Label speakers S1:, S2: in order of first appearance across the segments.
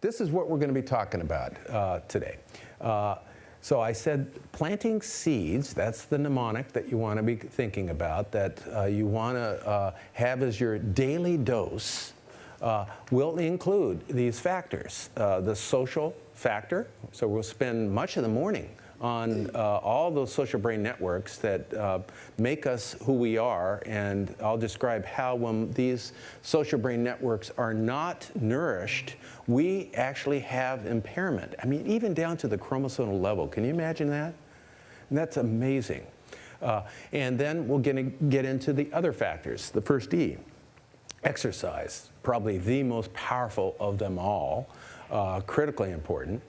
S1: this is what we're going to be talking about today. So I said planting seeds, that's the mnemonic that you want to be thinking about, that you want to have as your daily dose, will include these factors. The social factor, so we'll spend much of the morning on all those social brain networks that make us who we are, and I'll describe how when these social brain networks are not nourished, we actually have impairment. I mean, even down to the chromosomal level. Can you imagine that? And that's amazing. And then we'll get into the other factors. The first E, exercise, probably the most powerful of them all, critically important.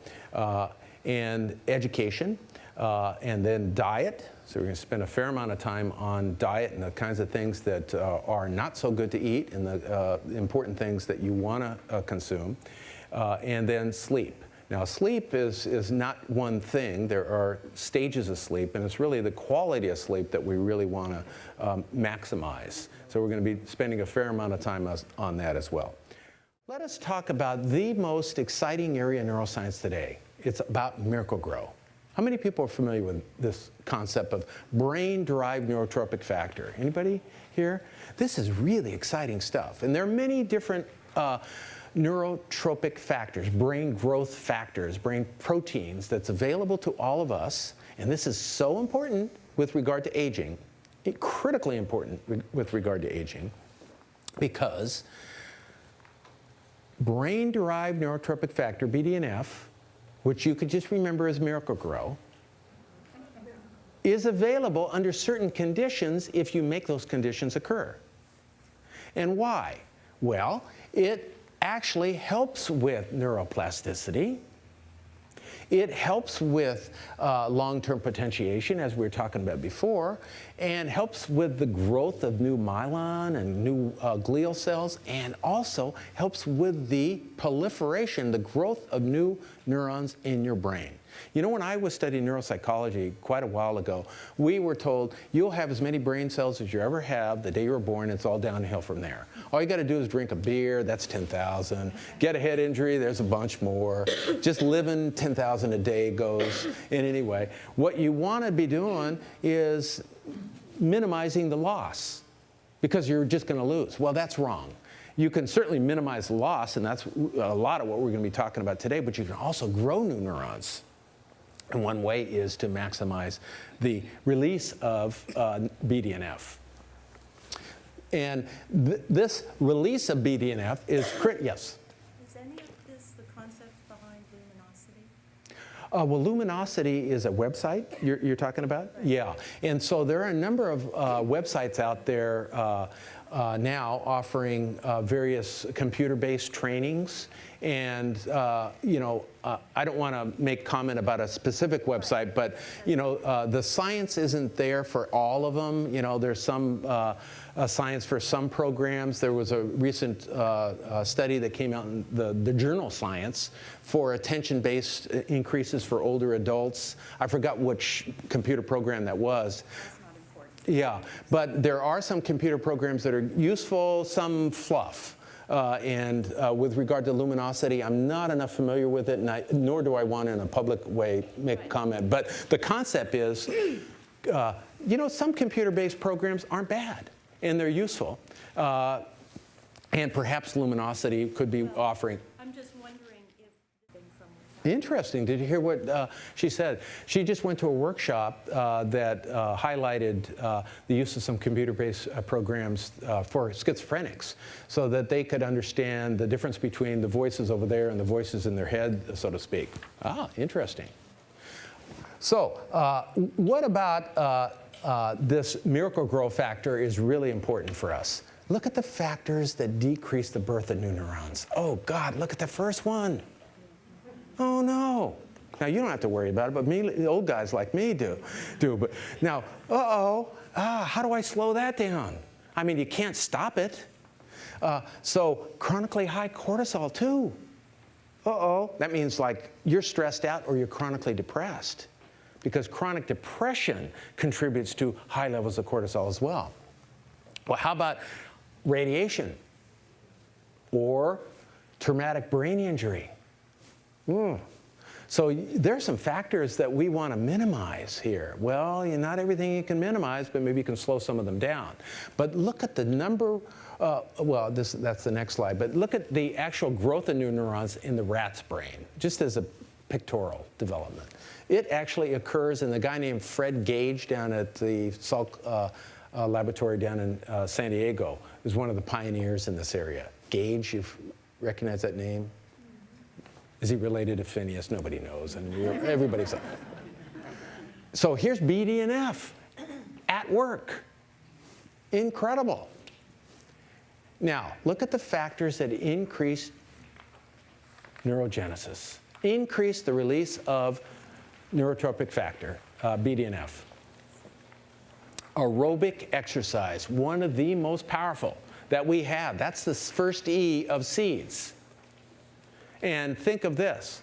S1: And education, and then diet. So we're going to spend a fair amount of time on diet and the kinds of things that are not so good to eat and the important things that you want to consume. And then sleep. Now, sleep is not one thing. There are stages of sleep, and it's really the quality of sleep that we really want to maximize. So we're going to be spending a fair amount of time on that as well. Let us talk about the most exciting area in neuroscience today. It's about Miracle-Gro. How many people are familiar with this concept of brain-derived neurotropic factor? Anybody here? This is really exciting stuff. And there are many different neurotropic factors, brain growth factors, brain proteins that's available to all of us. And this is so important with regard to aging, critically important with regard to aging, because brain-derived neurotropic factor, BDNF, which you could just remember as Miracle-Gro, is available under certain conditions if you make those conditions occur. And why? Well, it actually helps with neuroplasticity. It helps with long-term potentiation, as we were talking about before, and helps with the growth of new myelin and new glial cells, and also helps with the proliferation, the growth of new neurons in your brain. You know, when I was studying neuropsychology quite a while ago, we were told you'll have as many brain cells as you ever have the day you were born. It's all downhill from there. All you got to do is drink a beer, that's 10,000. Get a head injury, there's a bunch more. Just living 10,000 a day goes in any way. What you want to be doing is minimizing the loss, because you're just going to lose. Well, that's wrong. You can certainly minimize loss, and that's a lot of what we're going to be talking about today, but you can also grow new neurons. And one way is to maximize the release of BDNF. And this release of BDNF is yes?
S2: Is any of this the concept behind luminosity?
S1: Well, Luminosity is a website you're talking about? Right. Yeah. And so there are a number of websites out there now offering various computer-based trainings. And, you know, I don't want to make comment about a specific website, but, you know, the science isn't there for all of them. You know, there's some science for some programs. There was a recent study that came out in the journal Science for attention-based increases for older adults. I forgot which computer program that was. Yeah, but there are some computer programs that are useful, some fluff. And with regard to luminosity, I'm not enough familiar with it, and nor do I want in a public way make a comment. But the concept is, you know, some computer-based programs aren't bad, and they're useful. And perhaps luminosity could be offering. I'm just wondering if Interesting. Did you hear what she said? She just went to a workshop that highlighted the use of some computer-based programs for schizophrenics, so that they could understand the difference between the voices over there and the voices in their head, so to speak. Ah, interesting. So what about this Miracle-Gro factor is really important for us. Look at the factors that decrease the birth of new neurons. Oh, God, look at the first one. Oh, no. Now, you don't have to worry about it, but me, old guys like me do. But now, how do I slow that down? I mean, you can't stop it. So chronically high cortisol, too. That means like you're stressed out or you're chronically depressed, because chronic depression contributes to high levels of cortisol as well. Well, how about radiation or traumatic brain injury? So there are some factors that we want to minimize here. Well, not everything you can minimize, but maybe you can slow some of them down. But look at the number, that's the next slide, but look at the actual growth of new neurons in the rat's brain, just as a pictorial development. It actually occurs in the guy named Fred Gage down at the Salk laboratory down in San Diego, who's one of the pioneers in this area. Gage, you recognize that name? Is he related to Phineas? Nobody knows, and everybody's. So here's BDNF at work. Incredible. Now, look at the factors that increase neurogenesis, increase the release of neurotropic factor, BDNF. Aerobic exercise, one of the most powerful that we have. That's the first E of seeds. And think of this,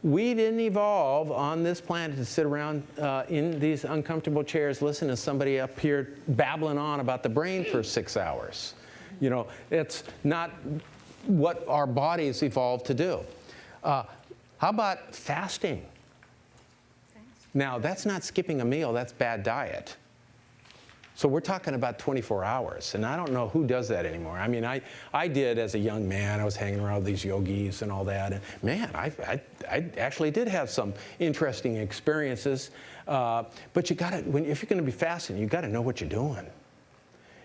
S1: we didn't evolve on this planet to sit around in these uncomfortable chairs listening to somebody up here babbling on about the brain for 6 hours. It's not what our bodies evolved to do. How about fasting? Now, that's not skipping a meal, that's bad diet. So we're talking about 24 hours, and I don't know who does that anymore. I mean, I did as a young man. I was hanging around with these yogis and all that, and man, I actually did have some interesting experiences. But you got to, if you're going to be fasting, you got to know what you're doing,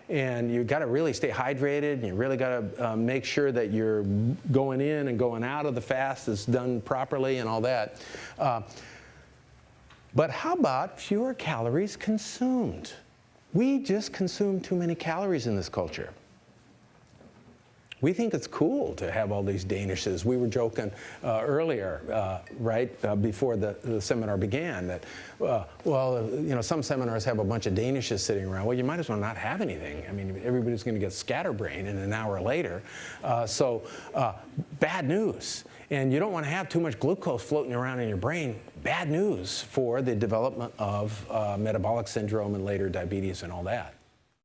S1: and you got to really stay hydrated. And you really got to make sure that you're going in and going out of the fast is done properly and all that. But how about fewer calories consumed? We just consume too many calories in this culture. We think it's cool to have all these danishes. We were joking earlier, before the seminar began, that, some seminars have a bunch of danishes sitting around. Well, you might as well not have anything. I mean, everybody's going to get scatterbrained in an hour later. So bad news. And you don't want to have too much glucose floating around in your brain. Bad news for the development of metabolic syndrome and later diabetes and all that.